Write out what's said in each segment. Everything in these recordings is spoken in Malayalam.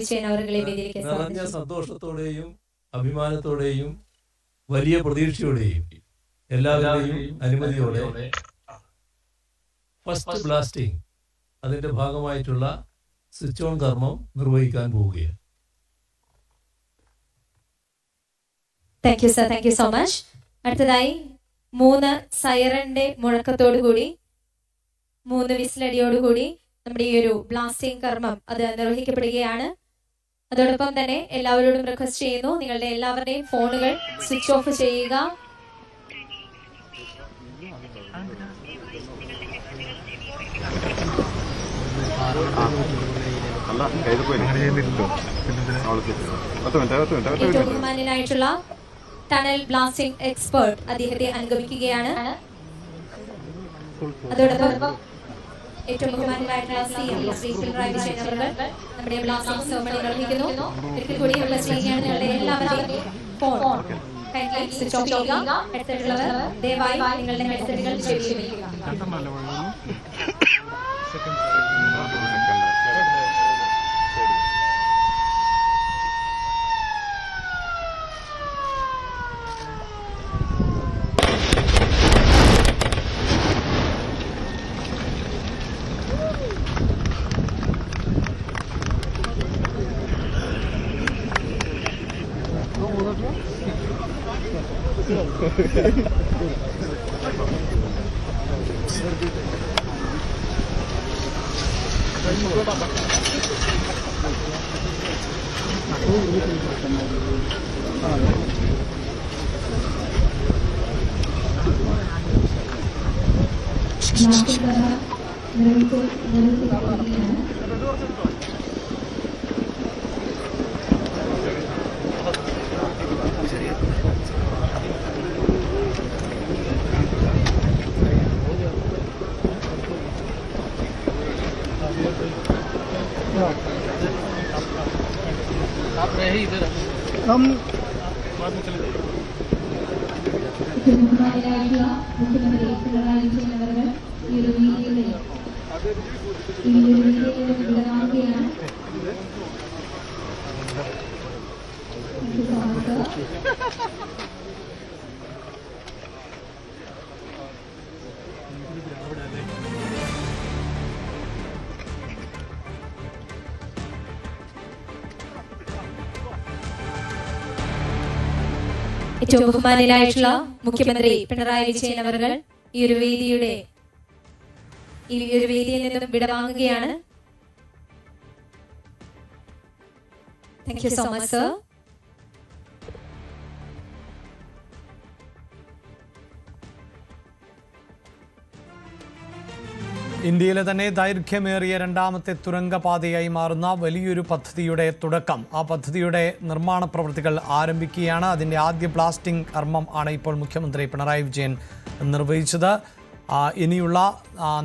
നിറഞ്ഞ സന്തോഷത്തോടെയും അഭിമാനത്തോടെയും വലിയ പ്രതീക്ഷയോടെയും എല്ലാവരുടെയും അനുമതിയോടെ ഫസ്റ്റ് ബ്ലാസ്റ്റിംഗ് അതിന്റെ ഭാഗമായിട്ടുള്ള സ്വിച്ച് ഓൺ കർമ്മം നിർവഹിക്കാൻ പോവുകയാണ്. Thank you sir, thank you so much. അടുത്തതായി 3 സൈറന്റെ മുഴക്കത്തോടുകൂടി 3 വിസിലടിയോടുകൂടി നമ്മുടെ ഈ ഒരു ബ്ലാസ്റ്റിംഗ് കർമ്മം അത് നിർവഹിക്കപ്പെടുകയാണ്. അതോടൊപ്പം തന്നെ എല്ലാവരോടും റിക്വസ്റ്റ് ചെയ്യുന്നു, നിങ്ങളുടെ എല്ലാവരുടെയും ഫോണുകൾ സ്വിച്ച് ഓഫ് ചെയ്യുക. ഏറ്റവും ബഹുമാന്യനായിട്ടുള്ള ടണൽ ബ്ലാസ്റ്റിംഗ് എക്സ്പേർട്ട് അദ്ദേഹത്തെ അനുഗമിക്കുകയാണ്. അതോടൊപ്പം ഏറ്റവും ബഹുമാന്യനായിട്ടുള്ള CM ശ്രീ പിണറായി വിജയൻ അവർ നമ്മുടെ ബ്ലാസ്റ്റിംഗ് സെറമണി നിർവഹിക്കുന്നു. ഒരിക്കൽ കൂടി റിക്വസ്റ്റ് ചെയ്യുകയാണ്, നിങ്ങളുടെ എല്ലാവരുടെയും ഫോൺ സ്വിച്ച് ഓഫ് ചെയ്യുക. ഹെഡ്സെറ്റുള്ളവർ ദയവായി നിങ്ങളുടെ ഹെഡ്സെറ്റുകൾ ചെവിയിൽ വയ്ക്കുക. आप रहे ही इधर, हम बाद में चले जाएंगे. മുഖ്യമന്ത്രി പിണറായി വിജയൻ അവർ ഈ ഒരു വീഡിയോയിൽ വിടവാങ്ങുകയാണ്. ഏറ്റവും ബഹുമാന്യനായിട്ടുള്ള മുഖ്യമന്ത്രി പിണറായി വിജയൻ അവർ ഈ ഒരു വേദിയിൽ നിന്നും വിടവാങ്ങുകയാണ്. Thank you so much sir. ഇന്ത്യയിലെ തന്നെ ദൈർഘ്യമേറിയ രണ്ടാമത്തെ തുരങ്കപാതയായി മാറുന്ന വലിയൊരു പദ്ധതിയുടെ തുടക്കം, ആ പദ്ധതിയുടെ നിർമ്മാണ പ്രവൃത്തികൾ ആരംഭിക്കുകയാണ്. അതിൻ്റെ ആദ്യ ബ്ലാസ്റ്റിംഗ് കർമ്മം ആണ് ഇപ്പോൾ മുഖ്യമന്ത്രി പിണറായി വിജയൻ നിർവഹിച്ചത്. ഇനിയുള്ള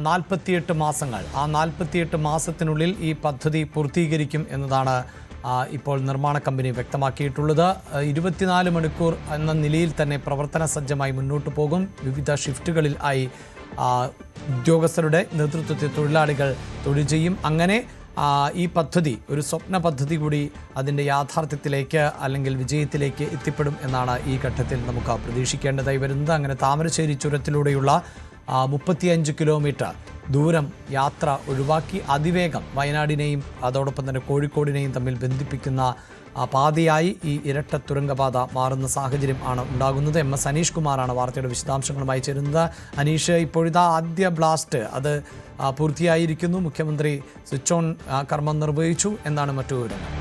48 മാസങ്ങൾ, ആ 48 മാസത്തിനുള്ളിൽ ഈ പദ്ധതി പൂർത്തീകരിക്കും എന്നതാണ് ഇപ്പോൾ നിർമ്മാണ കമ്പനി വ്യക്തമാക്കിയിട്ടുള്ളത്. 24 മണിക്കൂർ എന്ന നിലയിൽ തന്നെ പ്രവർത്തന സജ്ജമായി മുന്നോട്ട് പോകും. വിവിധ ഷിഫ്റ്റുകളിൽ ആയി ഉദ്യോഗസ്ഥരുടെ നേതൃത്വത്തിൽ തൊഴിലാളികൾ തൊഴിൽ ചെയ്യും. അങ്ങനെ ഈ പദ്ധതി ഒരു സ്വപ്ന പദ്ധതി കൂടി അതിൻ്റെ യാഥാർത്ഥ്യത്തിലേക്ക് അല്ലെങ്കിൽ വിജയത്തിലേക്ക് എത്തിപ്പെടും എന്നാണ് ഈ ഘട്ടത്തിൽ നമുക്ക് പ്രതീക്ഷിക്കേണ്ടതായി വരുന്നത്. അങ്ങനെ താമരശ്ശേരി ചുരത്തിലൂടെയുള്ള 35 കിലോമീറ്റർ ദൂരം യാത്ര ഒഴിവാക്കി അതിവേഗം വയനാടിനെയും അതോടൊപ്പം തന്നെ കോഴിക്കോടിനെയും തമ്മിൽ ബന്ധിപ്പിക്കുന്ന പാതയായി ഈ ഇരട്ട തുരങ്കപാത മാറുന്ന സാഹചര്യം ആണ് ഉണ്ടാകുന്നത്. MS അനീഷ് കുമാറാണ് വാർത്തയുടെ വിശദാംശങ്ങളുമായി ചേരുന്നത്. അനീഷ്, ഇപ്പോഴിതാ ആദ്യ ബ്ലാസ്റ്റ് അത് പൂർത്തിയായിരിക്കുന്നു. മുഖ്യമന്ത്രി സ്വിച്ച് ഓൺ കർമ്മം നിർവഹിച്ചു എന്നാണ് മറ്റു വിവരങ്ങൾ.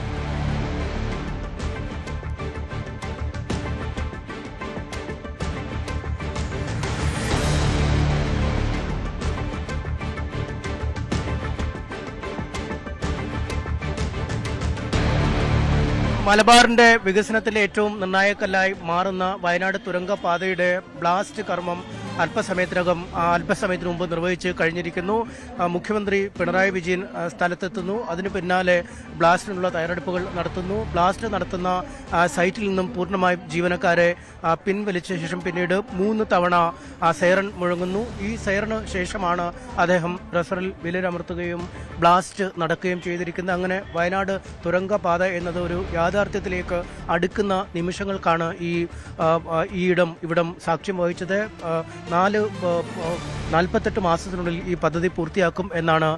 മലബാറിന്റെ വികസനത്തിലെ ഏറ്റവും നിർണായകല്ലായി മാറുന്ന വയനാട് തുരങ്കപാതയുടെ ബ്ലാസ്റ്റ് കർമ്മം അല്പസമയത്തിന് മുമ്പ് നിർവഹിച്ച് കഴിഞ്ഞിരിക്കുന്നു. മുഖ്യമന്ത്രി പിണറായി വിജയൻ സ്ഥലത്തെത്തുന്നു. അതിന് പിന്നാലെ ബ്ലാസ്റ്റിനുള്ള തയ്യാറെടുപ്പുകൾ നടത്തുന്നു. ബ്ലാസ്റ്റ് നടത്തുന്ന സൈറ്റിൽ നിന്നും പൂർണ്ണമായും ജീവനക്കാരെ പിൻവലിച്ച ശേഷം പിന്നീട് 3 തവണ സൈറൺ മുഴങ്ങുന്നു. ഈ സൈറന് ശേഷമാണ് അദ്ദേഹം റഫറിൽ വിലയമർത്തുകയും ബ്ലാസ്റ്റ് നടക്കുകയും ചെയ്തിരിക്കുന്നത്. അങ്ങനെ വയനാട് തുരങ്കപാത എന്നത് ഒരു യാഥാർത്ഥ്യത്തിലേക്ക് അടുക്കുന്ന നിമിഷങ്ങൾക്കാണ് ഇവിടം സാക്ഷ്യം വഹിച്ചത്. 48 മാസത്തിനുള്ളിൽ ഈ പദ്ധതി പൂർത്തിയാക്കും എന്നാണ്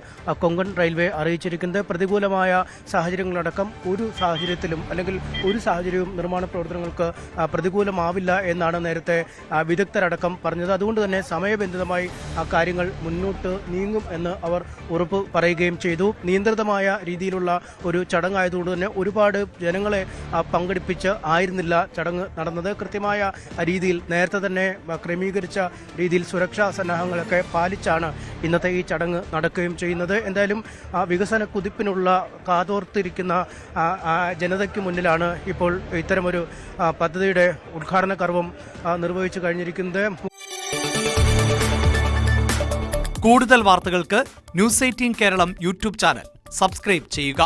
കൊങ്കൺ റെയിൽവേ അറിയിച്ചിരിക്കുന്നത്. പ്രതികൂലമായ സാഹചര്യങ്ങളടക്കം ഒരു സാഹചര്യവും നിർമ്മാണ പ്രവർത്തനങ്ങൾക്ക് പ്രതികൂലമാവില്ല എന്നാണ് നേരത്തെ വിദഗ്ധരടക്കം പറഞ്ഞത്. അതുകൊണ്ട് തന്നെ സമയബന്ധിതമായി കാര്യങ്ങൾ മുന്നോട്ട് നീങ്ങും എന്ന് അവർ ഉറപ്പ് പറയുകയും ചെയ്തു. നിയന്ത്രിതമായ രീതിയിലുള്ള ഒരു ചടങ്ങായതുകൊണ്ട് തന്നെ ഒരുപാട് ജനങ്ങളെ പങ്കെടുപ്പിച്ച് ആയിരുന്നില്ല ചടങ്ങ് നടന്നത്. കൃത്യമായ രീതിയിൽ നേരത്തെ തന്നെ ക്രമീകരിച്ച രീതിയിൽ സുരക്ഷാ സന്നാഹങ്ങളൊക്കെ പാലിച്ചാണ് ഇന്നത്തെ ഈ ചടങ്ങ് നടക്കുകയും ചെയ്യുന്നത്. എന്തായാലും വികസന കുതിപ്പിനുള്ള കാതോർത്തിരിക്കുന്ന ജനതയ്ക്ക് മുന്നിലാണ് ഇപ്പോൾ ഇത്തരമൊരു പദ്ധതിയുടെ ഉദ്ഘാടന കർമ്മം നിർവഹിച്ചു കഴിഞ്ഞിരിക്കുന്നത്. കൂടുതൽ വാർത്തകൾക്ക് News 18 Keralam YouTube channel subscribe ചെയ്യുക.